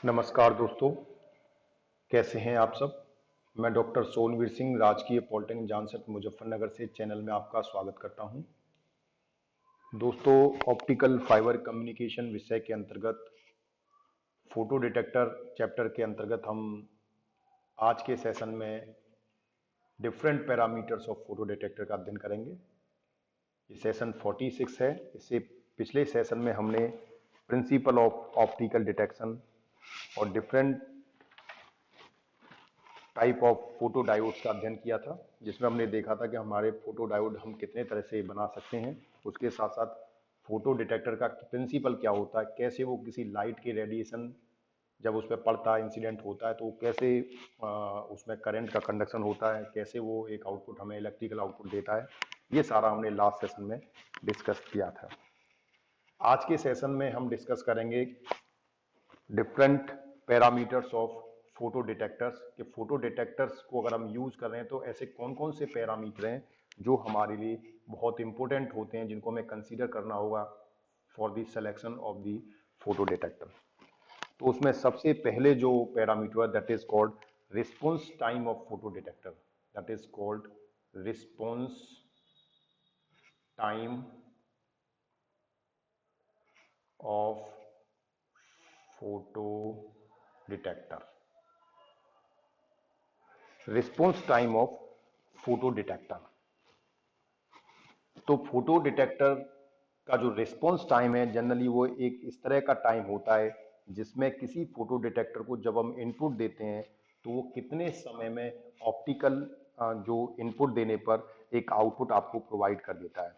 नमस्कार दोस्तों, कैसे हैं आप सब। मैं डॉक्टर सोनवीर सिंह राजकीय पॉलिटेक्निक जानसठ मुजफ्फरनगर से चैनल में आपका स्वागत करता हूं। दोस्तों, ऑप्टिकल फाइबर कम्युनिकेशन विषय के अंतर्गत फोटो डिटेक्टर चैप्टर के अंतर्गत हम आज के सेशन में different parameters of photo detector का अध्ययन करेंगे। ये सेशन 46 है। इससे पिछले सेशन में हमने प्रिंसिपल ऑफ ऑप्टिकल डिटेक्शन और different type of photo diodes का अध्ययन किया था, जिसमें हमने देखा था कि हमारे फोटो डायोड हम कितने तरह से बना सकते हैं। उसके साथ साथ फोटो डिटेक्टर का प्रिंसिपल क्या होता है, कैसे वो किसी लाइट के रेडिएशन जब उस पर पड़ता है, इंसिडेंट होता है, तो कैसे उसमें करंट का कंडक्शन होता है, कैसे वो एक आउटपुट हमें इलेक्ट्रिकल आउटपुट देता है। ये सारा हमने लास्ट सेशन में डिस्कस किया था। आज के सेशन में हम डिस्कस करेंगे different parameters of photo detectors कि फोटो डिटेक्टर्स को अगर हम यूज कर रहे हैं तो ऐसे कौन कौन से पैरामीटर हैं जो हमारे लिए बहुत इंपॉर्टेंट होते हैं, जिनको हमें कंसीडर करना होगा for the selection of the photo detector. तो उसमें सबसे पहले जो पैरामीटर है that is called response time of photo detector. That is called response time of photo detector. Response time of photo detector. तो फोटो डिटेक्टर का जो response time है जनरली वो एक इस तरह का टाइम होता है जिसमें किसी फोटो डिटेक्टर को जब हम इनपुट देते हैं तो वो कितने समय में ऑप्टिकल जो इनपुट देने पर एक आउटपुट आपको प्रोवाइड कर देता है।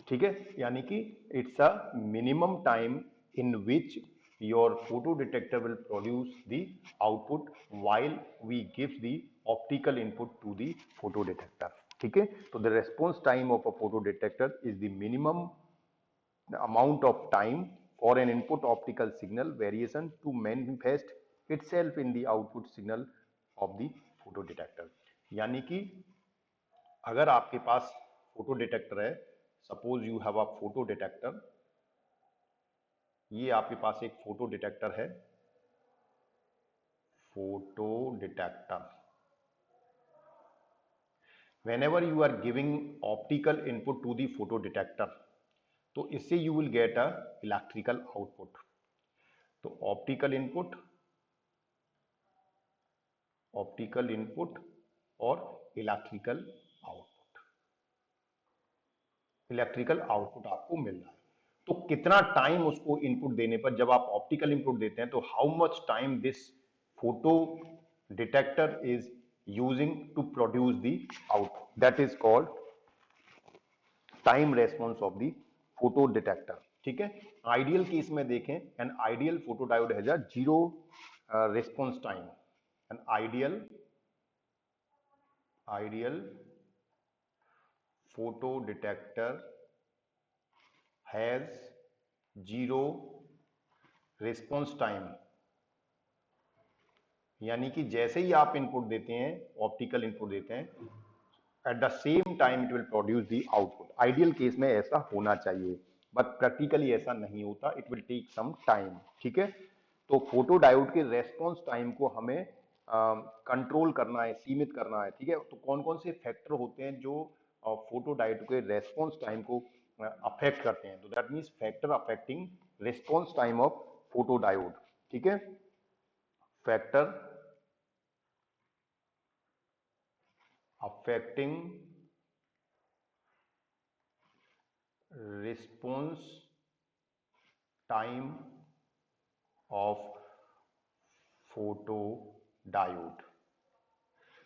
ठीक है, यानी कि it's a minimum time in which your photo detector will produce the output while we give the optical input to the photo detector। ठीक है, तो the response time of a photo detector is the minimum amount of time for an input optical signal variation to manifest itself in the output signal of the photo detector। यानी कि अगर आपके पास photo detector है, suppose you have a photo detector, ये आपके पास एक photo detector है, photo detector. whenever you are giving optical input to the photo detector तो इससे you will get a electrical output। तो ऑप्टिकल इनपुट और इलेक्ट्रिकल आउटपुट आपको मिल रहा है। तो कितना टाइम उसको इनपुट देने पर, जब आप ऑप्टिकल इनपुट देते हैं तो how much time this photo detector is using to produce the output, that is called time response of the photo detector. ठीक है, आइडियल केस में देखें, an ideal photo diode has a zero response time. An ideal photo detector has zero response time. यानी कि जैसे ही आप input देते हैं, ऑप्टिकल इनपुट देते हैं, at the same time it will produce the output. Ideal case में ऐसा होना चाहिए, बट प्रैक्टिकली ऐसा नहीं होता, it will take some time. ठीक है, तो फोटो डायोड के रेस्पॉन्स टाइम को हमें कंट्रोल करना है, सीमित करना है। ठीक है, तो कौन कौन से फैक्टर होते हैं जो फोटो डायोड के रेस्पॉन्स टाइम को अफेक्ट करते हैं? तो that means factor affecting response time of photo diode. ठीक है, factor affecting response time of photo diode.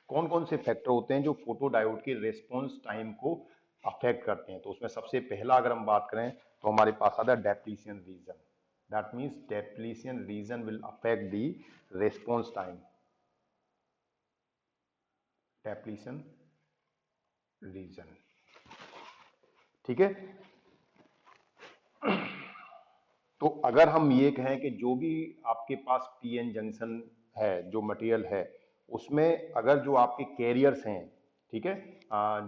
कौन कौन से फैक्टर होते हैं जो फोटो डायोड के रिस्पॉन्स टाइम को अफेक्ट करते हैं? तो उसमें सबसे पहला अगर हम बात करें तो हमारे पास आता है depletion region. That means depletion region will affect the response time. Depletion region. ठीक है, तो अगर हम ये कहें कि जो भी आपके पास पीएन जंक्शन है, जो मटेरियल है, उसमें अगर जो आपके कैरियर्स हैं, ठीक है,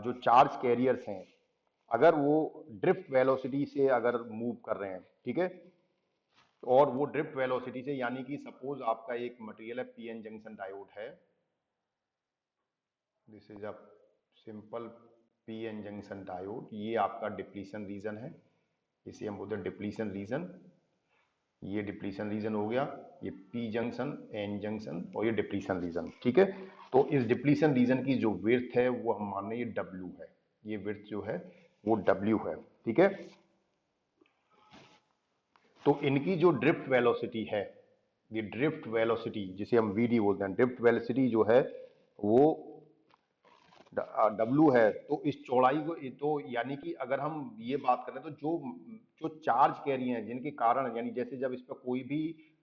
जो चार्ज कैरियर्स हैं, अगर वो ड्रिफ्ट वेलोसिटी से अगर मूव कर रहे हैं, ठीक है, और वो ड्रिफ्ट वेलोसिटी से, यानी कि सपोज आपका एक मटेरियल है, पीएन जंक्शन डायोड है, this is a simple PN junction diode, ये आपका डिप्लीशन रीजन है, इसे हम बोलते हैं डिप्लीशन रीजन। ये डिप्लीशन रीजन हो गया, ये पी जंक्शन, एन जंक्शन, और ये डिप्लीशन रीजन, ठीक है। तो इस डिप्लीशन रीजन की जो विड्थ है वो हम मान रहे हैं ये डब्ल्यू है, ये विड्थ जो है वो डब्ल्यू है, ठीक है। तो इनकी जो ड्रिफ्ट वेलोसिटी है, ये ड्रिफ्ट वेलोसिटी जिसे हम वीडी बोलते हैं, ड्रिफ्ट वेलोसिटी जो है वो डब्लू है। तो इस चौड़ाई को, तो यानी कि अगर हम ये बात करें तो जो जो चार्ज कैरी हैं जिनके कारण, यानी जैसे जब इस पर कोई भी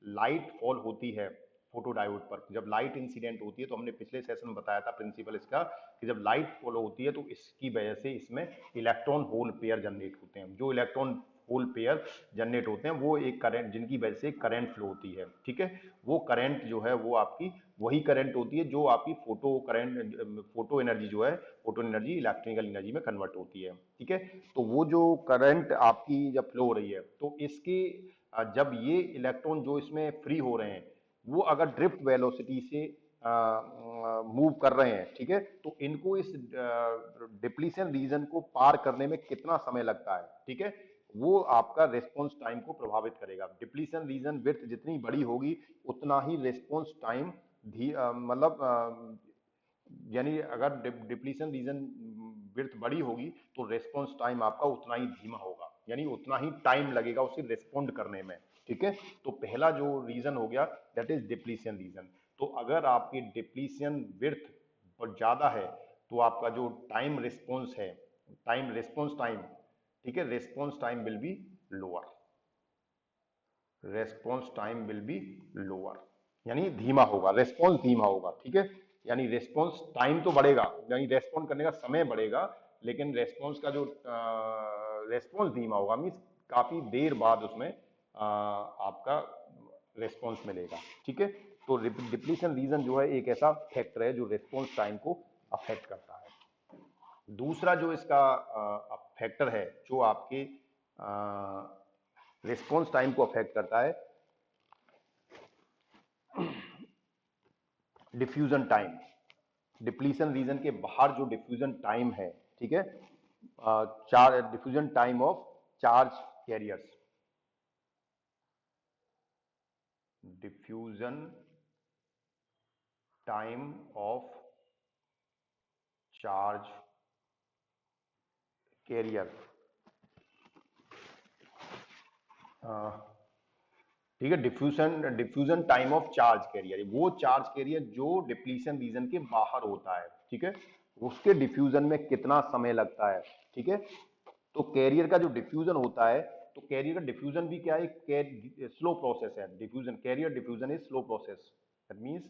लाइट फॉल होती है फोटो डायोड पर, जब लाइट इंसिडेंट होती है, तो हमने पिछले सेशन में बताया था प्रिंसिपल इसका, कि जब लाइट फॉलो होती है तो इसकी वजह से इसमें इलेक्ट्रॉन होल पेयर जनरेट होते हैं। जो इलेक्ट्रॉन होल पेयर जनरेट होते हैं वो एक करंट, जिनकी वजह से करंट फ्लो होती है, ठीक है। वो करंट जो है वो आपकी वही करंट होती है जो आपकी फोटो करंट, फोटो एनर्जी जो है, फोटो एनर्जी इलेक्ट्रिकल एनर्जी में कन्वर्ट होती है, ठीक है। तो वो जो करंट आपकी जब फ्लो हो रही है, तो इसके जब ये इलेक्ट्रॉन जो इसमें फ्री हो रहे हैं, वो अगर ड्रिफ्ट वेलोसिटी से मूव कर रहे हैं, ठीक है, तो इनको इस डिप्लीशन रीजन को पार करने में कितना समय लगता है, ठीक है, वो आपका रिस्पॉन्स टाइम को प्रभावित करेगा। डिप्लीशन रीजन विड्थ जितनी बड़ी होगी उतना ही रिस्पॉन्स टाइम मतलब यानी अगर डिप्लीशन रीजन विड्थ बड़ी होगी तो रिस्पॉन्स टाइम आपका उतना ही धीमा होगा, यानी उतना ही टाइम लगेगा उसे रिस्पॉन्ड करने में, ठीक है। तो पहला जो रीजन हो गया दैट इज डिप्लीशन रीजन। तो अगर आपकी डिप्लीशन विड्थ बहुत ज्यादा है तो आपका जो टाइम रिस्पॉन्स है, टाइम रिस्पॉन्स टाइम, ठीक है, response time will be lower, response time will be lower, यानी धीमा होगा, रेस्पॉन्स धीमा होगा, ठीक है। यानी रेस्पॉन्स टाइम तो बढ़ेगा, यानी रेस्पॉन्ड करने का समय बढ़ेगा, लेकिन रेस्पॉन्स का जो रेस्पॉन्स धीमा होगा, मीन्स काफी देर बाद उसमें आपका रेस्पॉन्स मिलेगा, ठीक है। तो डिप्लीशन रीजन जो है एक ऐसा फैक्टर है जो रेस्पॉन्स टाइम को अफेक्ट करता है। दूसरा जो इसका फैक्टर है जो आपके रिस्पॉन्स टाइम को अफेक्ट करता है, डिफ्यूजन टाइम। डिप्लीशन रीजन के बाहर जो डिफ्यूजन टाइम है, ठीक है, चार diffusion time of charge carriers, diffusion time of charge career, ठीक है। Diffusion diffusion time of charge career, वो चार्ज कैरियर जो डिप्लीशन रीजन के बाहर होता है, ठीक है, उसके डिफ्यूजन में कितना समय लगता है, ठीक है। तो कैरियर का जो डिफ्यूजन होता है, तो कैरियर का डिफ्यूजन भी क्या है, स्लो प्रोसेस है। Diffusion, carrier diffusion is slow process, that means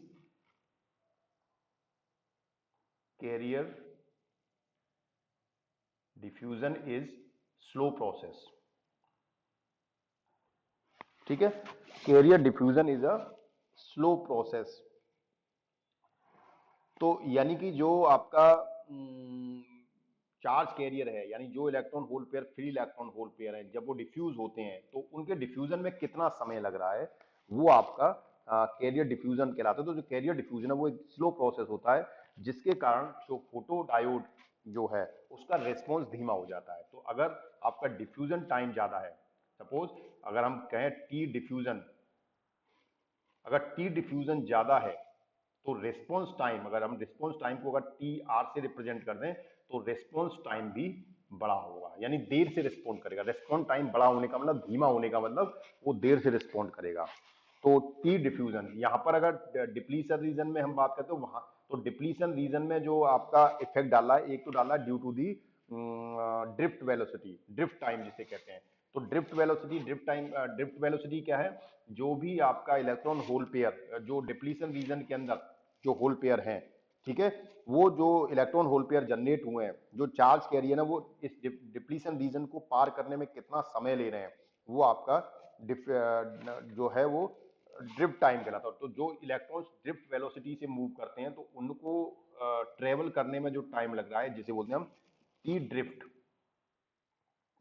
carrier diffusion is slow process, ठीक है। Carrier diffusion is a slow process. तो यानी कि जो आपका चार्ज कैरियर है, यानी जो electron hole pair, free electron hole pair है, जब वो डिफ्यूज होते हैं तो उनके डिफ्यूजन में कितना समय लग रहा है, वो आपका कैरियर डिफ्यूजन कहलाता है। तो जो कैरियर डिफ्यूजन है वो एक स्लो प्रोसेस होता है, जिसके कारण जो फोटो डायोड जो है उसका रेस्पॉन्स धीमा हो जाता है। तो अगर आपका डिफ्यूजन टाइम ज्यादा है, सपोज अगर हम कहें टी डिफ्यूजन, अगर टी डिफ्यूजन ज्यादा है तो रिस्पॉन्स टाइम, अगर हम रिस्पॉन्स टाइम को अगर टी आर से रिप्रेजेंट कर दें तो रिस्पॉन्स टाइम भी बड़ा होगा, यानी देर से रिस्पॉन्ड करेगा। रिस्पॉन्स टाइम बड़ा होने का मतलब, धीमा होने का मतलब वो देर से रिस्पॉन्ड करेगा। तो टी डिफ्यूजन, यहां पर अगर डिप्लीशन रीजन में हम बात करते हैं वहां, तो डिप्लीशन रीजन में जो आपका इफेक्ट डाला है, एक तो डाला है due to the drift velocity, drift time जिसे कहते हैं। तो drift velocity, drift time, drift velocity क्या है, जो भी आपका इलेक्ट्रॉन होल पेयर जो डिप्लीशन रीजन के अंदर जो होल पेयर हैं, ठीक है, वो जो इलेक्ट्रॉन होल पेयर जनरेट हुए हैं, जो चार्ज कैरियर है, वो इस डिप्लीशन रीजन को पार करने में कितना समय ले रहे हैं, वो आपका जो है वो ड्रिफ्ट टाइम कहलाता है। तो जो इलेक्ट्रॉन्स ड्रिफ्ट वेलोसिटी से मूव करते हैं तो उनको ट्रेवल करने में जो टाइम लग रहा है जिसे बोलते हैं हम T drift,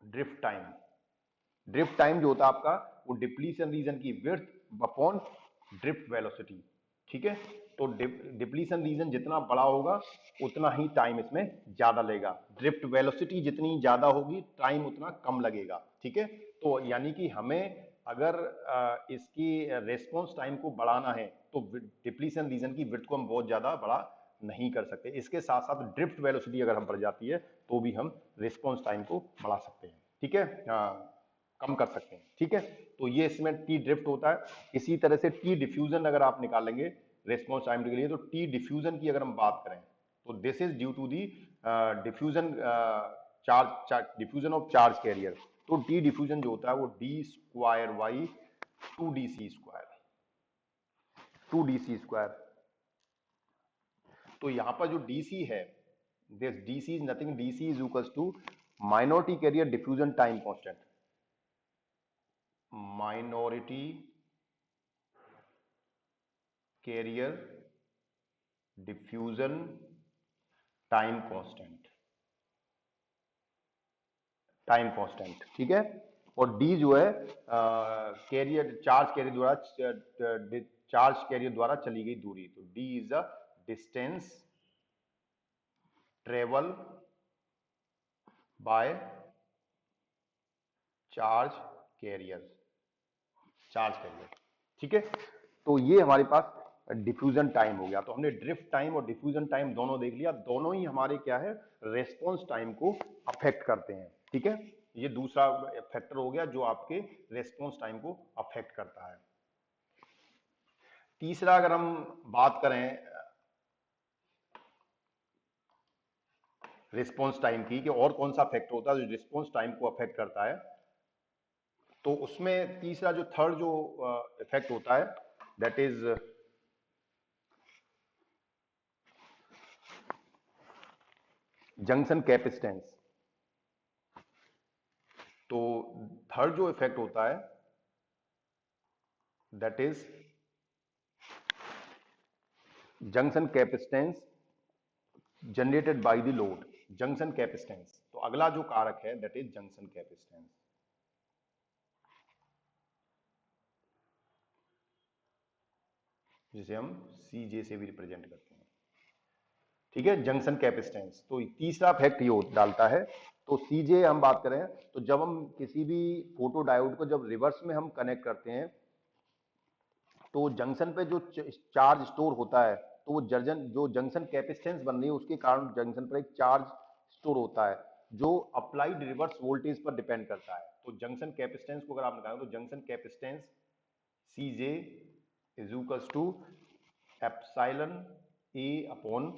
drift time. Drift time जो होता है आपका वो डिप्लीशन रीजन की विड्थ अपॉन ड्रिफ्ट वेलोसिटी। ठीक है, तो डिप्लीशन रीजन जितना बड़ा होगा उतना ही टाइम इसमें ज्यादा लेगा, ड्रिफ्ट वेलोसिटी जितनी ज्यादा होगी टाइम उतना कम लगेगा। ठीक है, तो यानी कि हमें अगर इसकी रेस्पॉन्स टाइम को बढ़ाना है तो डिप्लीशन रीजन की विड्थ को हम बहुत ज्यादा बड़ा नहीं कर सकते। इसके साथ साथ ड्रिफ्ट वेलोसिटी अगर हम बढ़ जाती है तो भी हम रिस्पॉन्स टाइम को बढ़ा सकते हैं। ठीक है, कम कर सकते हैं। ठीक है, तो ये इसमें टी ड्रिफ्ट होता है। इसी तरह से टी डिफ्यूजन अगर आप निकालेंगे रेस्पॉन्स टाइम के लिए, तो टी डिफ्यूजन की अगर हम बात करें तो this is due to the diffusion diffusion of charge carrier. तो टी डिफ्यूजन जो होता है वो D square Y two D C square, two D C square. तो यहां पर जो डीसी है, this DC is nothing, DC is equals to minority carrier diffusion time constant, minority carrier diffusion time constant, time constant. ठीक है, और D जो है कैरियर चार्ज कैरियर द्वारा, चार्ज कैरियर द्वारा चली गई दूरी, तो D is a distance travel by charge carrier, charge career. ठीक है, तो ये हमारे पास डिफ्यूजन टाइम हो गया। तो हमने ड्रिफ्ट टाइम और डिफ्यूजन टाइम दोनों देख लिया, दोनों ही हमारे क्या है, रेस्पॉन्स टाइम को अफेक्ट करते हैं। ठीक है, ये दूसरा फैक्टर हो गया जो आपके रेस्पॉन्स टाइम को अफेक्ट करता है। तीसरा अगर हम बात करें रिस्पॉन्स टाइम की कि और कौन सा फैक्टर होता है जो रिस्पॉन्स टाइम को अफेक्ट करता है, तो उसमें तीसरा जो थर्ड जो इफेक्ट होता है दैट इज जंक्शन कैपेसिटेंस। तो थर्ड जो इफेक्ट होता है that is junction capacitance generated by the load, junction capacitance. तो अगला जो कारक है दैट इज जंक्शन कैपेसिटेंस, जिसे हम सीजे से भी रिप्रेजेंट करते हैं। ठीक है, जंक्शन कैपेसिटेंस। तो तीसरा फैक्ट ये डालता है। तो सीजे हम बात करें तो जब हम किसी भी फोटो डायोड को जब रिवर्स में हम कनेक्ट करते हैं तो जंक्शन पे जो चार्ज स्टोर होता है, तो वो जो जंक्शन कैपेसिटेंस बन रही है उसके कारण जंक्शन पर एक चार्ज स्टोर होता है जो अप्लाइड रिवर्स वोल्टेज पर डिपेंड करता है। तो जंक्शन कैपेसिटेंस को अगर आप निकालें तो junction capacitance C J is equals to epsilon A upon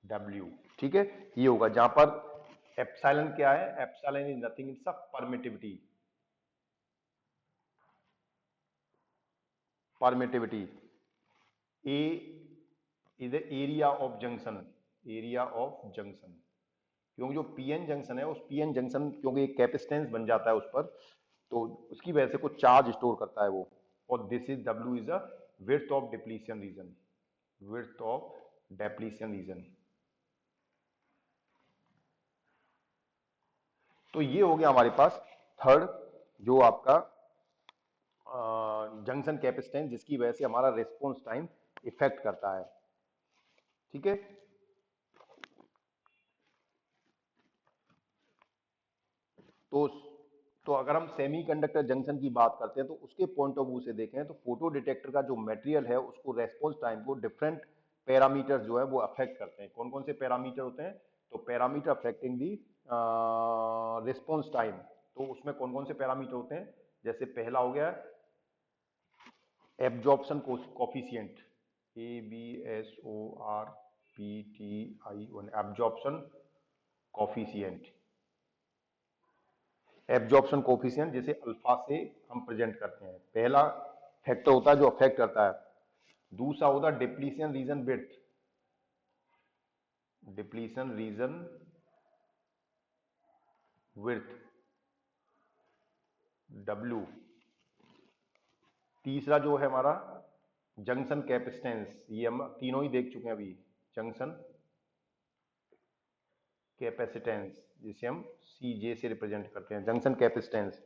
W. ठीक है, ये होगा जहां पर एप्सिलॉन क्या है, epsilon is nothing, it's a permittivity, permittivity. A is the area of junction, area of junction. क्योंकि जो पीएन जंक्शन है उस पीएन जंक्शन क्योंकि एक कैपेसिटेंस बन जाता है उस पर, तो उसकी वजह से कुछ चार्ज स्टोर करता है वो। और this is W is a width of depletion region, width of depletion region. तो ये हो गया हमारे पास थर्ड जो आपका जंक्शन कैपेसिटेंस जिसकी वजह से हमारा रिस्पॉन्स टाइम इफेक्ट करता है। ठीक है, तो तो अगर हम सेमीकंडक्टर जंक्शन की बात करते हैं तो उसके पॉइंट ऑफ व्यू से देखें तो फोटो डिटेक्टर का जो मटेरियल है उसको रेस्पॉन्स टाइम को डिफरेंट पैरामीटर जो है वो अफेक्ट करते हैं। कौन कौन से पैरामीटर होते हैं, तो पैरामीटर अफेक्टिंग दी रिस्पॉन्स टाइम, तो उसमें कौन कौन से पैरामीटर होते हैं, जैसे पहला हो गया absorption coefficient, ABSORPTION, absorption coefficient, absorption coefficient जिसे अल्फा से हम प्रेजेंट करते हैं, पहला फैक्टर होता है जो अफेक्ट करता है। दूसरा होता है depletion region width, depletion region width W. तीसरा जो है हमारा जंक्शन कैपेसिटेंस, ये हम तीनों ही देख चुके हैं अभी, जंक्शन कैपेसिटेंस जिसे हम सीजे से रिप्रेजेंट करते हैं, जंक्शन कैपेसिटेंस।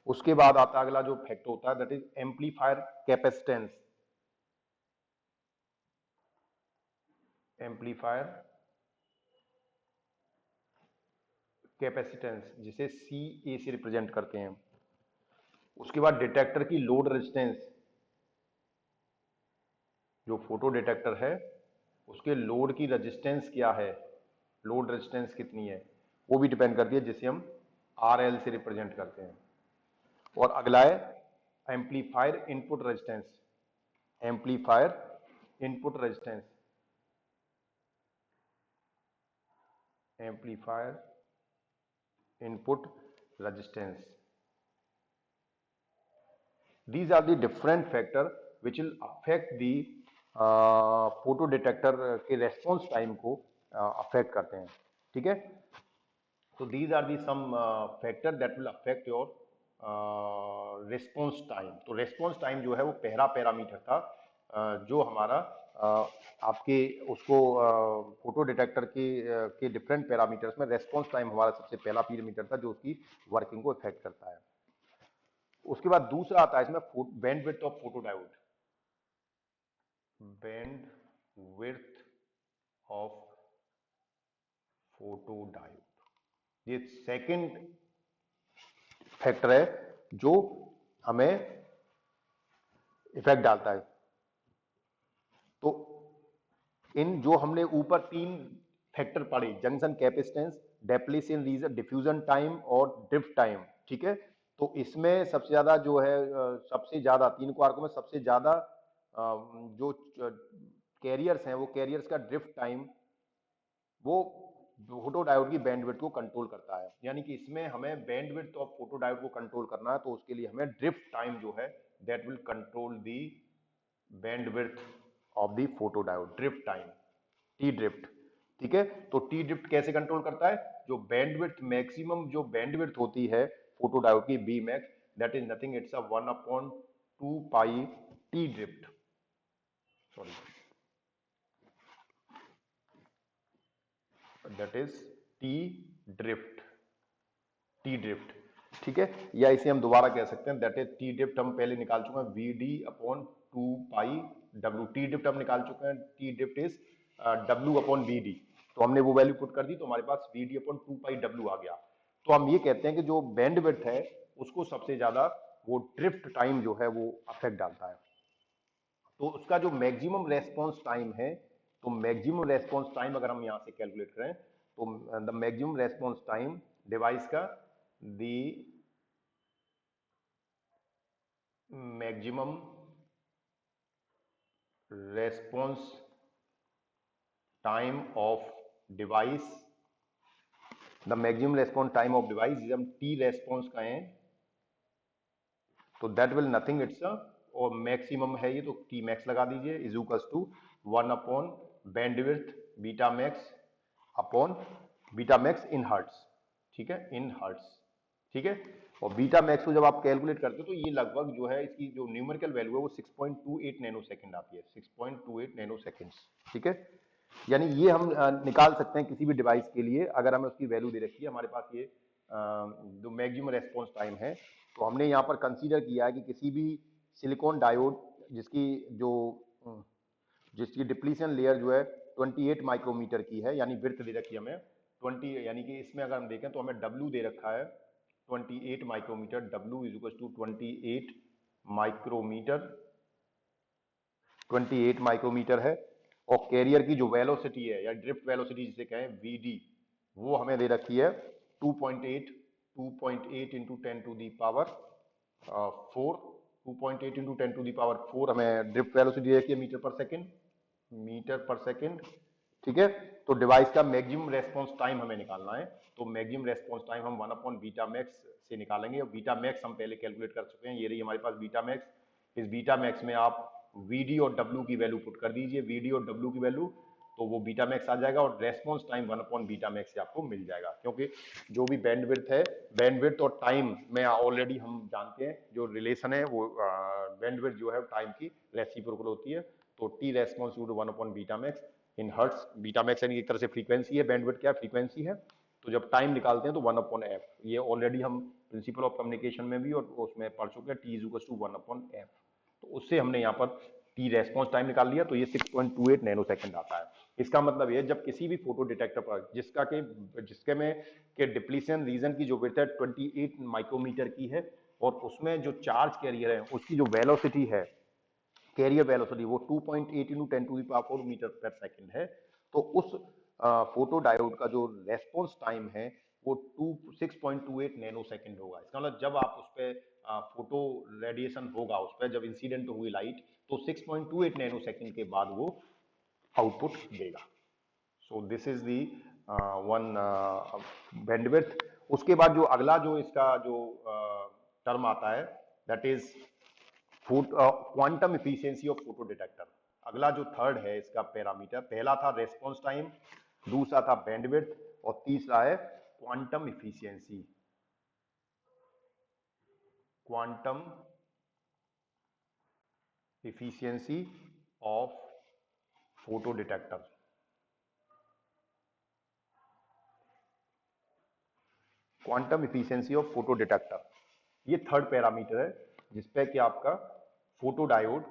उसके बाद आता है अगला जो फैक्टर होता है that is amplifier capacitance. Amplifier capacitance जिसे सी ए से रिप्रेजेंट करते हैं। उसके बाद डिटेक्टर की लोड रेजिस्टेंस, जो फोटो डिटेक्टर है उसके लोड की रेजिस्टेंस क्या है, लोड रेजिस्टेंस कितनी है वो भी डिपेंड करती है, जिसे हम आर एल से रिप्रेजेंट करते हैं। और अगला है amplifier input resistance. Amplifier input resistance, amplifier input resistance, these are the different factor which will affect the photo detector के रेस्पॉन्स टाइम को अफेक्ट करते हैं। ठीक है, so these are the some factor that will affect your response time। तो response time जो है वो पहला पैरामीटर था जो हमारा आपके उसको फोटो डिटेक्टर के डिफरेंट पैरामीटर्स में रेस्पॉन्स टाइम हमारा सबसे पहला पैरामीटर था जो उसकी वर्किंग को इफेक्ट करता है। उसके बाद दूसरा आता है इसमें bandwidth of photo diode. Bandwidth of photo diode ये सेकंड फैक्टर है जो हमें इफेक्ट डालता है। तो इन जो हमने ऊपर तीन फैक्टर पढ़े, junction capacitance, depletion region, diffusion time और ड्रिफ्ट टाइम, ठीक है, तो इसमें सबसे ज्यादा जो है सबसे ज्यादा तीन क्वार्कों में सबसे ज्यादा जो कैरियर्स हैं वो कैरियर्स का ड्रिफ्ट टाइम वो फोटो डायोड की बैंडविड्थ को कंट्रोल करता है। यानी कि इसमें हमें बैंडविड्थ ऑफ फोटो डायोड को कंट्रोल करना है, तो उसके लिए हमें ड्रिफ्ट टाइम जो है that will control the bandwidth of the photo diode, drift time, T drift. ठीक है, तो टी ड्रिफ्ट कैसे कंट्रोल करता है, जो बैंडविड्थ मैक्सिमम जो बैंडविड्थ होती है फोटो डायोड की B max, that is nothing it's a 1/2 pi T drift, sorry that is T drift, T drift. ठीक है, या इसे हम दोबारा कह सकते हैं दैट इज टी ड्रिफ्ट हम पहले निकाल चुके हैं V D upon 2 pi W, T drift हम निकाल चुके हैं, T drift is W upon V D, तो हमने वो वैल्यू पुट कर दी तो हमारे पास V D upon 2 pi W आ गया। तो हम ये कहते हैं कि जो बैंडविड्थ है उसको सबसे ज्यादा वो ड्रिफ्ट टाइम जो है वो अफेक्ट डालता है। तो उसका जो मैक्सिमम रेस्पॉन्स टाइम है, तो मैक्सिमम रेस्पॉन्स टाइम अगर हम यहां से कैलकुलेट करें तो the maximum response time device का the maximum response time of device, the maximum response time of device जिसे हम टी रेस्पॉन्स कहें, तो दैट विल नथिंग इट्स और मैक्सिमम है ये तो टी मैक्स लगा दीजिए is equals to 1 upon bandwidth beta max upon beta max in hertz. ठीक है, इन हर्ट्स। ठीक है, और बीटा मैक्स को जब आप कैलकुलेट करते हो तो ये लगभग जो है इसकी जो न्यूमेरिकल वैल्यू है वो 6.28 नैनो सेकंड आती है, 6.28 नैनो सेकंड्स। ठीक है, यानी ये हम निकाल सकते हैं किसी भी डिवाइस के लिए अगर हमें उसकी वैल्यू दे रखी है हमारे पास ये जो मैक्सिमम रेस्पॉन्स टाइम है, तो हमने यहाँ पर कंसीडर किया है कि किसी भी सिलिकॉन डायोड जिसकी जो जिसकी डिप्लीशन लेयर जो है 28 माइक्रोमीटर की है, यानी विड्थ दे रखी है हमें 20, यानी कि इसमें अगर हम देखें तो हमें W दे रखा है 28 micrometre, W is equal to 28 micrometre, 28 micrometre है। और कैरियर की जो वेलोसिटी है या ड्रिफ्ट वेलोसिटी जिसे कहें VD, वो हमें दे रखी है 2.8 into 10 to the power 4, 2.8 into 10 to the power 4 हमें ड्रिफ्ट वेलोसिटी दे रखी है मीटर पर सेकेंड, मीटर पर सेकेंड। ठीक है, तो डिवाइस का मैक्सिमम रेस्पॉन्स टाइम हमें निकालना है, तो मैक्सिमम रेस्पॉन्स टाइम हम 1 अपॉन बीटा मैक्स से निकालेंगे, और बीटा मैक्स हम पहले कैलकुलेट कर चुके हैं, ये रही हमारे पास बीटा मैक्स। इस बीटा मैक्स में आप VD और W की वैल्यू पुट कर दीजिए, VD और W की वैल्यू, तो वो बीटा मैक्स आ जाएगा और response time 1 upon beta max से आपको मिल जाएगा। क्योंकि जो भी बैंडविड्थ है, बैंडविड्थ और टाइम में ऑलरेडी हम जानते हैं जो रिलेशन है वो बैंडविड्थ जो है टाइम की रेसिप्रोकल होती है, तो T response to 1 upon beta max in hertz. Beta max यानी एक तरह से फ्रीक्वेंसी है, बैंडविड्थ क्या है, फ्रीक्वेंसी है। तो जब टाइम निकालते हैं तो 1/f, ये ऑलरेडी हम प्रिंसिपल ऑफ कम्युनिकेशन में भी और उसमें पढ़ चुके हैं, t इज टू 1/f। तो उससे हमने यहाँ पर टी रेस्पॉन्स टाइम निकाल लिया, तो ये 6.28 नैनो सेकंड आता है। इसका मतलब ये जब किसी भी फोटो डिटेक्टर पर जिसके में के डिप्लीशन रीजन की जो विड्थ है 28 माइक्रोमीटर की है, और उसमें जो चार्ज कैरियर है उसकी जो वेलोसिटी है, कैरियर वेलोसिटी, वो 2.8 इंटू 10⁴ मीटर पर सेकंड है। तो उस फोटो डायोड का जो रेस्पॉन्स टाइम है वो 6.28 नैनो सेकंड होगा। इसका मतलब जब आप उस पर फोटो रेडिएशन होगा, उस पर जब इंसिडेंट हुई लाइट, तो 6.28 नैनो सेकंड के बाद वो आउटपुट देगा। So this is the one bandwidth. उसके बाद जो अगला जो इसका जो टर्म आता है, that is quantum efficiency of photo detector. अगला जो थर्ड है इसका पैरामीटर, पहला था रेस्पॉन्स टाइम, दूसरा था बैंडविड्थ, और तीसरा है quantum efficiency. Quantum efficiency of photo detector. Quantum efficiency of photo detector, ये थर्ड पैरामीटर है जिसपे कि आपका फोटो डायोड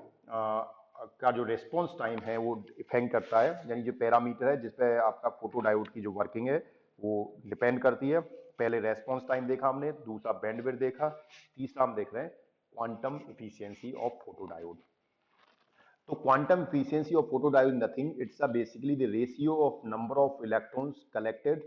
का जो रेस्पॉन्स टाइम है वो डिपेंड करता है, यानी जो पैरामीटर है जिसपे आपका फोटो डायोड की जो वर्किंग है वो डिपेंड करती है। पहले रेस्पॉन्स टाइम देखा हमने, दूसरा बैंडविड्थ देखा, तीसरा हम देख रहे हैं quantum efficiency of photo diode. तो quantum efficiency of photo diode nothing, it's basically the ratio of number of electrons collected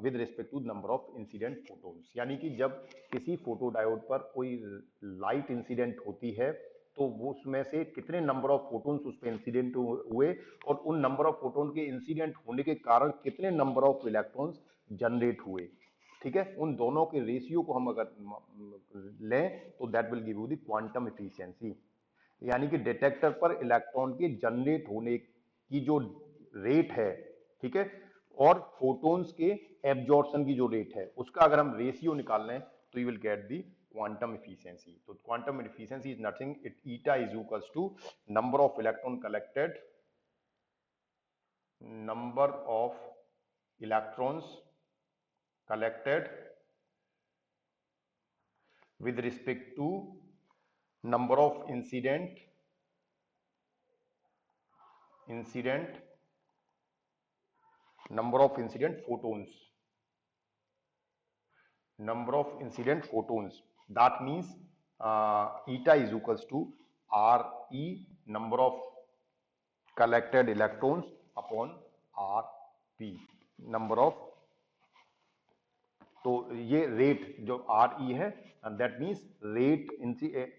with respect to number of incident photons. यानी कि जब किसी फोटो डायोड पर कोई लाइट इंसिडेंट होती है तो वो उसमें से कितने नंबर ऑफ फोटोन्स उस पर इंसिडेंट हुए, और उन नंबर ऑफ फोटोन के इंसिडेंट होने के कारण कितने नंबर ऑफ इलेक्ट्रॉन्स जनरेट हुए। ठीक है, उन दोनों के रेशियो को हम अगर लें तो that will give you the quantum efficiency. यानी कि डिटेक्टर पर इलेक्ट्रॉन के जनरेट होने की जो रेट है, ठीक है, और फोटोन्स के एब्जॉर्प्शन की जो रेट है, उसका अगर हम रेशियो निकाल लें तो you will get the quantum efficiency. तो quantum efficiency is nothing, it eta is equals to number of electron collected, number of electrons collected with respect to number of number of incident photons, number of incident photons. That means eta is equals to re, number of collected electrons, upon rp, number of, तो ये rate जो R E है, that means rate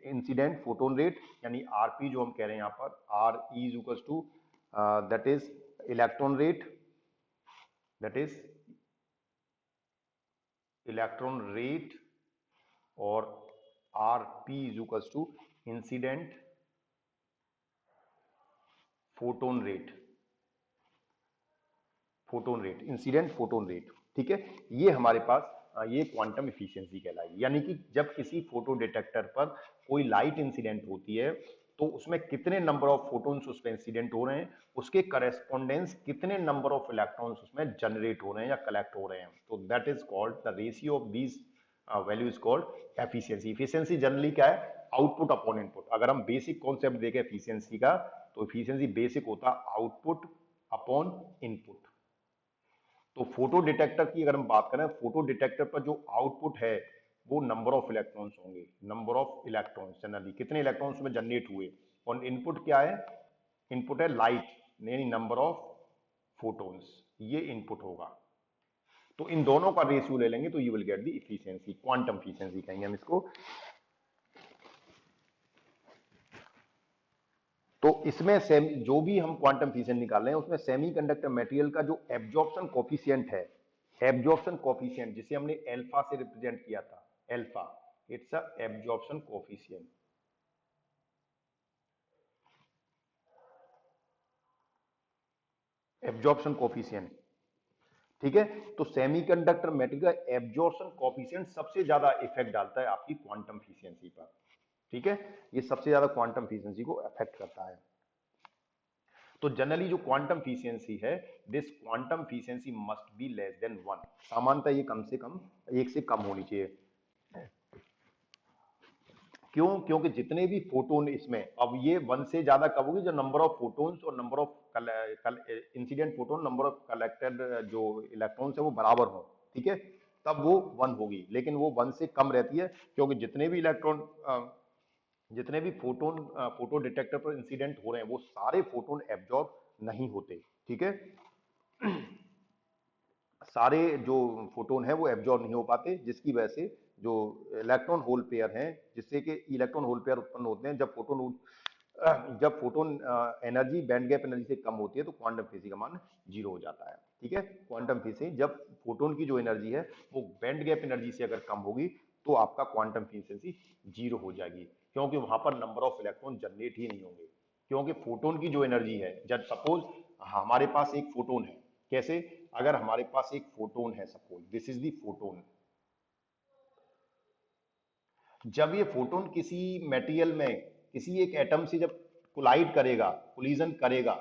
incident photon rate, यानी RP जो हम कह रहे हैं यहाँ पर, R E is equal to that is electron rate, that is electron rate, और R P is equal to incident photon rate, incident photon rate. ठीक है, ये हमारे पास ये क्वांटम इफिशियंसी कहलाएगी। यानी कि जब किसी फोटो डिटेक्टर पर कोई लाइट इंसिडेंट होती है तो उसमें कितने नंबर ऑफ फोटोन्स उस पर इंसिडेंट हो रहे हैं, उसके करेस्पॉन्डेंस कितने नंबर ऑफ इलेक्ट्रॉन्स उसमें जनरेट हो रहे हैं या कलेक्ट हो रहे हैं। तो that is called the ratio of these value is called efficiency. Efficiency generally क्या है, आउटपुट अपॉन इनपुट। अगर हम बेसिक कॉन्सेप्ट देखें एफिशिएंसी का, तो एफिशिएंसी बेसिक होता है आउटपुट अपॉन इनपुट। तो फोटो डिटेक्टर की अगर हम बात करें, फोटो डिटेक्टर पर जो आउटपुट है वो नंबर ऑफ इलेक्ट्रॉन्स होंगे, नंबर ऑफ इलेक्ट्रॉन्स जनरली कितने इलेक्ट्रॉन्स में जनरेट हुए, और इनपुट क्या है, इनपुट है लाइट, यानी नंबर ऑफ फोटोन्स, ये इनपुट होगा। तो इन दोनों का रेशियो ले लेंगे तो you will get the efficiency, quantum efficiency कहेंगे हम इसको। तो इसमें जो भी हम क्वांटम फिशन निकाल रहे हैं उसमें सेमीकंडक्टर मटेरियल का जो एब्जॉर्प्शन कोफिशिएंट है, एब्जॉर्प्शन कोफिशिएंट जिसे हमने अल्फा से रिप्रेजेंट किया था, alpha, it's a absorption coefficient. Absorption coefficient, ठीक है। तो सेमीकंडक्टर मटेरियल का एब्जॉर्प्शन कोफिशिएंट सबसे ज्यादा इफेक्ट डालता है आपकी क्वांटम एफिशिएंसी पर, ठीक है, ये सबसे ज्यादा क्वांटम एफिशिएंसी को अफेक्ट करता है। तो जनरली जो क्वांटम फिशियंसी है, this quantum efficiency must be less than 1। सामान्यतः ये कम से कम 1 से कम होनी चाहिए। क्यों? क्योंकि जितने भी फोटोन इसमें, अब ये 1 से ज्यादा कब होगी, जो नंबर ऑफ फोटोन्स और number of incident photon, number of collected जो इलेक्ट्रॉन्स है वो बराबर हो, ठीक है, तब वो 1 होगी। लेकिन वो 1 से कम रहती है, क्योंकि जितने भी इलेक्ट्रॉन, जितने भी फोटोन फोटो डिटेक्टर पर इंसिडेंट हो रहे हैं वो सारे फोटोन एब्जॉर्ब नहीं होते, ठीक है। सारे जो फोटोन है वो एब्जॉर्ब नहीं हो पाते, जिसकी वजह से जो इलेक्ट्रॉन होल पेयर हैं, जिससे कि इलेक्ट्रॉन होल पेयर उत्पन्न होते हैं जब photon energy band gap energy से कम होती है, तो क्वांटम फिजिक्स का मान 0 हो जाता है, ठीक है। क्वांटम फिजिक्स जब फोटोन की जो एनर्जी है वो बैंड गैप एनर्जी से अगर कम होगी, तो आपका क्वांटम फिजिक्स 0 हो जाएगी, क्योंकि वहां पर नंबर ऑफ इलेक्ट्रॉन जनरेट ही नहीं होंगे। क्योंकि फोटोन की जो एनर्जी है, जब सपोज हमारे पास एक फोटोन है, कैसे, अगर हमारे पास एक फोटोन है, suppose this is the photon, जब ये फोटोन किसी मटेरियल में, किसी एक एटम से जब कोलाइड करेगा, कोलिजन करेगा,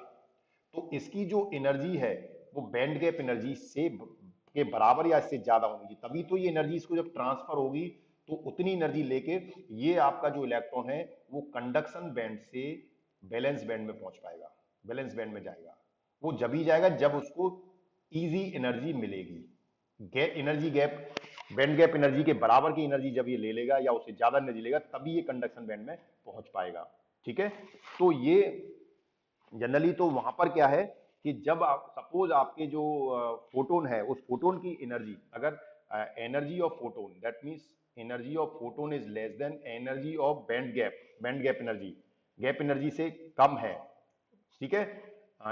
तो इसकी जो एनर्जी है वो बैंड गैप एनर्जी से के बराबर या इससे ज्यादा होगी, तभी तो ये एनर्जी इसको जब ट्रांसफर होगी, तो उतनी एनर्जी लेके ये आपका जो इलेक्ट्रॉन है वो कंडक्शन बैंड से बैलेंस बैंड में पहुंच पाएगा, बैलेंस बैंड में जाएगा। वो जब ही जाएगा जब उसको इजी एनर्जी मिलेगी। Energy gap, band gap energy के बराबर की एनर्जी जब ये ले लेगा या उससे ज्यादा एनर्जी लेगा, तभी ये कंडक्शन बैंड में पहुंच पाएगा, ठीक है। तो ये जनरली तो वहां पर क्या है कि जब आप सपोज आपके जो फोटोन है, उस फोटोन की एनर्जी, अगर energy of photon, that means energy of photon is less than energy of band gap energy, gap energy से कम है, ठीक है,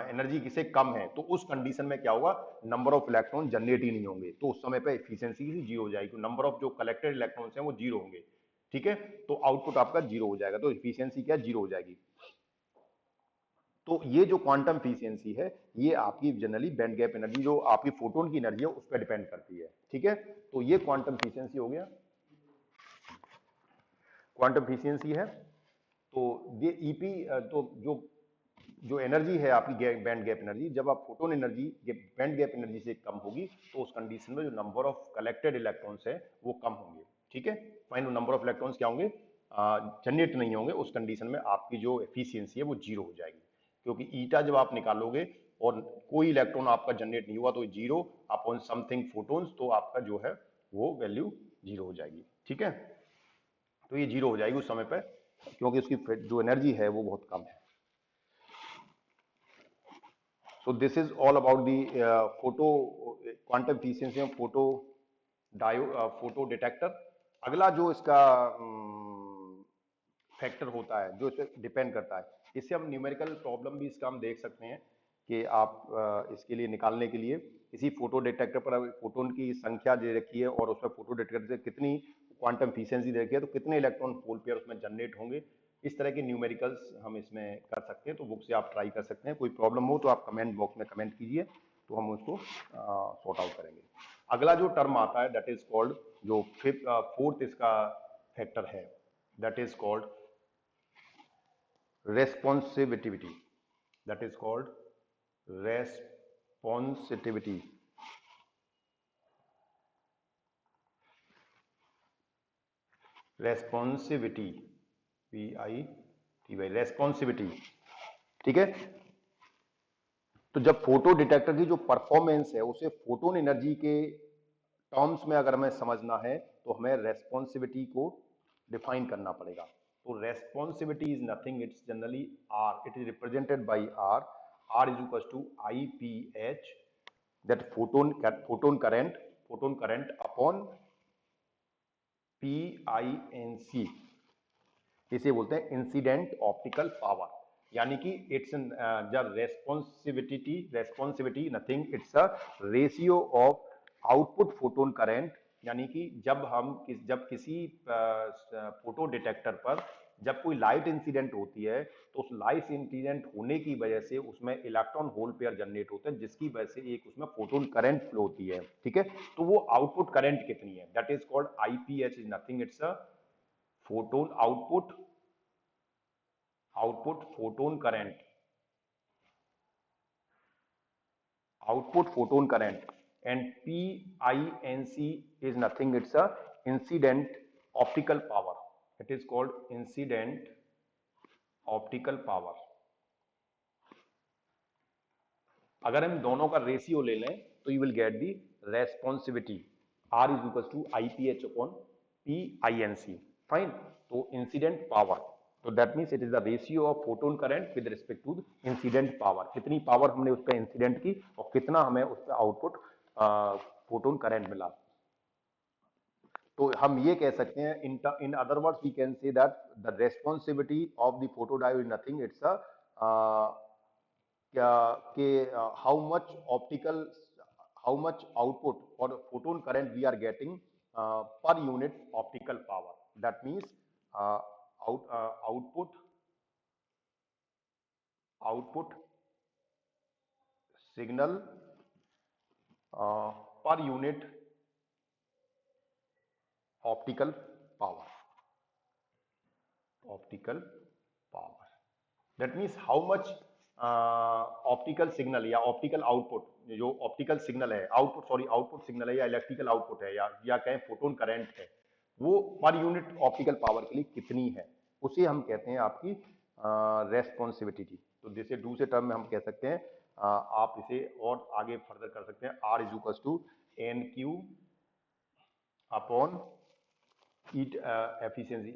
एनर्जी से कम है, तो उस कंडीशन में क्या होगा, नंबर ऑफ इलेक्ट्रॉन जनरेट ही नहीं होंगे, तो उस समय पे एफिशिएंसी 0 हो जाएगी, नंबर ऑफ जो कलेक्टेड इलेक्ट्रॉन्स हैं वो 0 होंगे, ठीक है। तो आउटपुट आपका 0 हो जाएगा, तो एफिशिएंसी क्या, 0 हो जाएगी। तो ये जो क्वांटम एफिशिएंसी है, ये आपकी जनरली बैंड गैप एनर्जी, जो आपकी फोटोन की एनर्जी है, उस पर डिपेंड करती है, ठीक है। तो ये क्वांटम एफिशिएंसी हो गया, क्वांटम एफिशिएंसी है। तो ये ईपी, तो जो जो एनर्जी है आपकी बैंड गैप एनर्जी, जब आप photon energy band gap energy से कम होगी, तो उस कंडीशन में जो नंबर ऑफ कलेक्टेड इलेक्ट्रॉन्स है वो कम होंगे, ठीक है। फाइन, नंबर ऑफ इलेक्ट्रॉन्स क्या होंगे, जनरेट नहीं होंगे, उस कंडीशन में आपकी जो एफिशिएंसी है वो 0 हो जाएगी, क्योंकि ईटा जब आप निकालोगे और कोई इलेक्ट्रॉन आपका जनरेट नहीं हुआ, तो 0 अपॉन समथिंग फोटोन्स, तो आपका जो है वो वैल्यू 0 हो जाएगी, ठीक है। तो ये 0 हो जाएगी उस समय पर, क्योंकि उसकी जो एनर्जी है वो बहुत कम है। So this is all about the quantum efficiency of photo detector. अगला जो इसका फैक्टर होता है, जो इस पर डिपेंड करता है, इससे हम न्यूमेरिकल प्रॉब्लम भी इसका हम देख सकते हैं कि आप इसके लिए निकालने के लिए किसी फोटो डिटेक्टर पर फोटोन की संख्या दे रखी है और उसमें फोटो डिटेक्टर से कितनी क्वांटम एफिशिएंसी दे रखी है, तो कितने इलेक्ट्रॉन होल पेयर उसमें जनरेट होंगे, इस तरह के न्यूमेरिकल्स हम इसमें कर सकते हैं। तो बुक से आप ट्राई कर सकते हैं, कोई प्रॉब्लम हो तो आप कमेंट बॉक्स में कमेंट कीजिए, तो हम उसको सॉर्ट आउट करेंगे। अगला जो टर्म आता है, दैट इज कॉल्ड, जो फोर्थ इसका फैक्टर है, that is called responsivity, that is called responsivity, responsivity, PITY, responsivity, ठीक है। तो जब फोटो डिटेक्टर की जो परफॉर्मेंस है उसे फोटोन एनर्जी के टर्म्स में अगर हमें समझना है, तो हमें रेस्पॉन्सिविटी को डिफाइन करना पड़ेगा। तो responsivity is nothing, it's generally R, it is represented by R, R is equal to IPH, that photon current upon PINC, इसे बोलते हैं इंसिडेंट ऑप्टिकल पावर। यानी कि इट्स जब responsivity nothing, it's a ratio of output photon current, यानी कि जब किसी फोटो डिटेक्टर पर जब कोई लाइट इंसिडेंट होती है, तो उस लाइट इंसिडेंट होने की वजह से उसमें इलेक्ट्रॉन होल पेयर जनरेट होते हैं, जिसकी वजह से एक उसमें फोटोन करंट फ्लो होती है, ठीक है। तो वो आउटपुट करंट कितनी है, that is called IPH, is nothing, it's a photon output photon current, output photon current, and PINC is nothing, it's a incident optical power. It is called incident optical power. अगर हम दोनों का ratio ले लें तो you will get the responsivity R is equal to IPH upon PINC. Fine. तो incident power, तो that means it is the ratio of photon current with respect to incident power. कितनी पावर हमने उस पर incident की और कितना हमें उस पर आउटपुट फोटोन करंट मिला. तो हम ये कह सकते हैं in other words we can say that the responsibility of the photodiode is nothing, it's a क्या कि हाउ मच आउटपुट और photon current we are getting per unit optical power. That means output signal per unit optical power. That means how much optical signal या optical output, जो optical signal है output signal है या electrical output है या कहें photon current है, वो पर यूनिट ऑप्टिकल पावर के लिए कितनी है, उसे हम कहते हैं आपकी रेस्पॉन्सिबिलिटी. तो जैसे दूसरे टर्म में हम कह सकते हैं आप इसे और आगे फर्दर कर सकते हैं, R is equal to NQ upon efficiency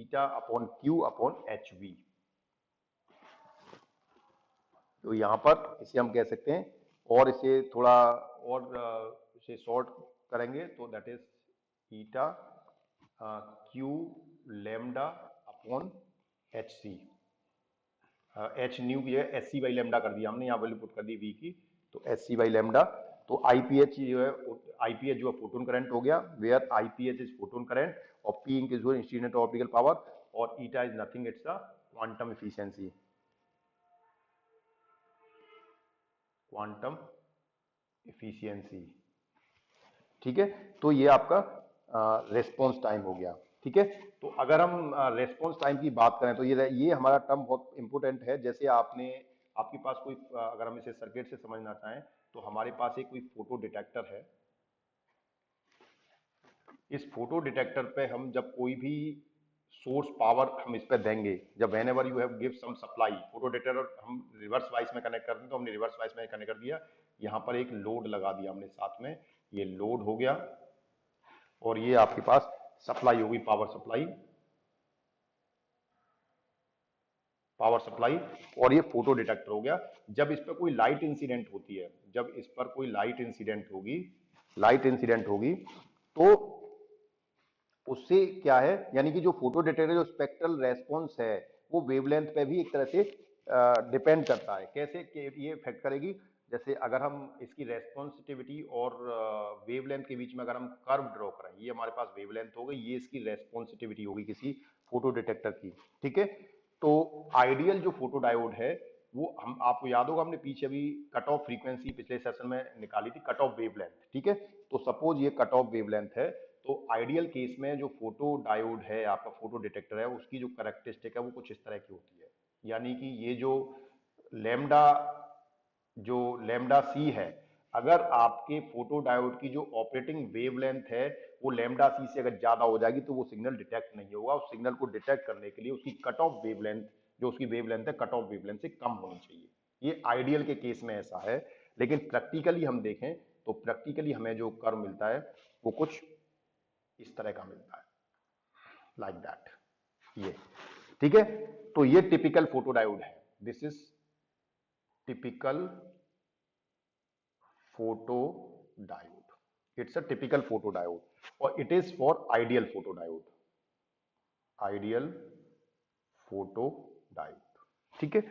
eta upon Q upon HV. तो यहां पर इसे हम कह सकते हैं और इसे थोड़ा और इसे शॉर्ट करेंगे तो that is eta Q lambda upon HC. H new की है SC बाई लैम्डा कर दिया हमने, यहाँ वैल्यू पुट कर दी V की, तो SC बाई लैम्डा. तो IPH जो है IPH जो है फोटोन करंट हो गया, where IPH is photon current और P इनके जो इंस्टेंट ऑप्टिकल पावर और eta is nothing, it's a quantum efficiency. Quantum efficiency. ठीक है, तो ये आपका रेस्पॉन्स टाइम हो गया. ठीक है, तो अगर हम रेस्पॉन्स टाइम की बात करें तो ये हमारा टर्म बहुत इंपॉर्टेंट है. जैसे आपके पास कोई अगर हम इसे सर्किट से समझना चाहें तो हमारे पास एक कोई फोटो डिटेक्टर है. इस फोटो डिटेक्टर पे हम जब कोई भी सोर्स पावर हम इस पे देंगे, जब whenever you have give some supply, photo detector हम रिवर्स वाइस में कनेक्ट करते हैं तो हमने रिवर्स वाइस में कनेक्ट कर दिया, यहाँ पर एक लोड लगा दिया हमने साथ में, ये लोड हो गया और ये आपके पास सप्लाई होगी, पावर सप्लाई और ये फोटो डिटेक्टर हो गया. जब इस पर कोई लाइट इंसिडेंट होती है, जब इस पर कोई लाइट इंसिडेंट होगी तो उससे क्या है, यानी कि जो फोटो डिटेक्टर जो स्पेक्ट्रल रेस्पॉन्स है वो वेवलेंथ पे भी एक तरह से डिपेंड करता है. कैसे कि ये इफेक्ट करेगी, जैसे अगर हम इसकी रेस्पॉन्सिटिविटी और वेवलेंथ के बीच में अगर हम कर्व ड्रॉ करें, ये हमारे पास वेवलेंथ हो गई, ये इसकी रेस्पॉन्सिटिविटी होगी किसी फोटो डिटेक्टर की. ठीक है, तो आइडियल जो फोटो डायोड है वो हम आपको याद होगा हमने पीछे अभी कट ऑफ फ्रीक्वेंसी पिछले सेशन में निकाली थी, कट ऑफ वेवलेंथ. ठीक है, तो सपोज ये कट ऑफ वेवलेंथ है तो आइडियल केस में जो फोटो डायोड है आपका फोटो डिटेक्टर है उसकी जो कैरेक्टरिस्टिक है वो कुछ इस तरह की होती है. यानी कि ये जो लैम्डा सी है, अगर आपके फोटो डायोड की जो ऑपरेटिंग वेवलेंथ है वो लैम्डा सी से अगर ज्यादा हो जाएगी तो वो सिग्नल डिटेक्ट नहीं होगा. उस सिग्नल को डिटेक्ट करने के लिए उसकी कट ऑफ वेवलेंथ, जो उसकी वेवलेंथ है कट ऑफ वेवलेंथ से कम होनी चाहिए. ये आइडियल के केस में ऐसा है, लेकिन प्रैक्टिकली हम देखें तो प्रैक्टिकली हमें जो कर्व मिलता है वो कुछ इस तरह का मिलता है, लाइक दैट. ये ठीक है, तो ये टिपिकल फोटो डायोड है. This is typical photo diode. It's a typical photo diode और it is for ideal photo diode. Ideal photo diode. ठीक है,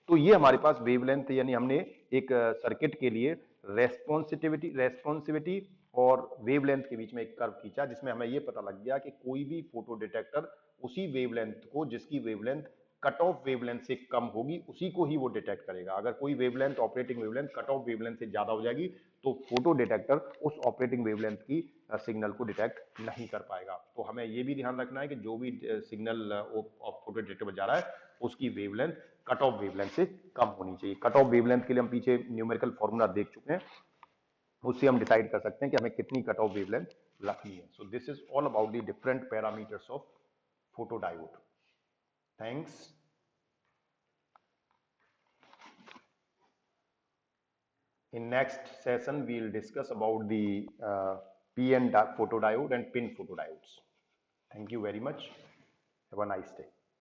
तो ये हमारे पास वेवलेंथ, यानी हमने एक सर्किट के लिए रेस्पॉन्सिविटी और वेवलेंथ के बीच में एक कर्व खींचा जिसमें हमें ये पता लग गया कि कोई भी फोटो डिटेक्टर उसी वेवलेंथ को, जिसकी वेवलेंथ कट ऑफ वेवलेंथ से कम होगी उसी को ही वो डिटेक्ट करेगा। अगर कोई wavelength, operating wavelength cut off wavelength से ज्यादा हो जाएगी तो फोटो डिटेक्टर उस ऑपरेटिंग वेवलेंथ की सिग्नल को डिटेक्ट नहीं कर पाएगा। तो हमें ये भी ध्यान रखना है कि जो भी सिग्नल फोटो डिटेक्टर पर जा रहा है उसकी वेवलेंथ कट ऑफ वेवलेंथ से कम होनी चाहिए। कट ऑफ वेवलेंथ के लिए हम पीछे न्यूमेरिकल फॉर्मूला देख चुके हैं, उससे हम डिसाइड कर सकते हैं कि हमें कितनी कट ऑफ वेवलेंथ रखनी है। So this is all about the different parameters of photodiode. Thanks. In next session we will discuss about the PN photodiode and PIN photodiodes. Thank you very much. Have a nice day.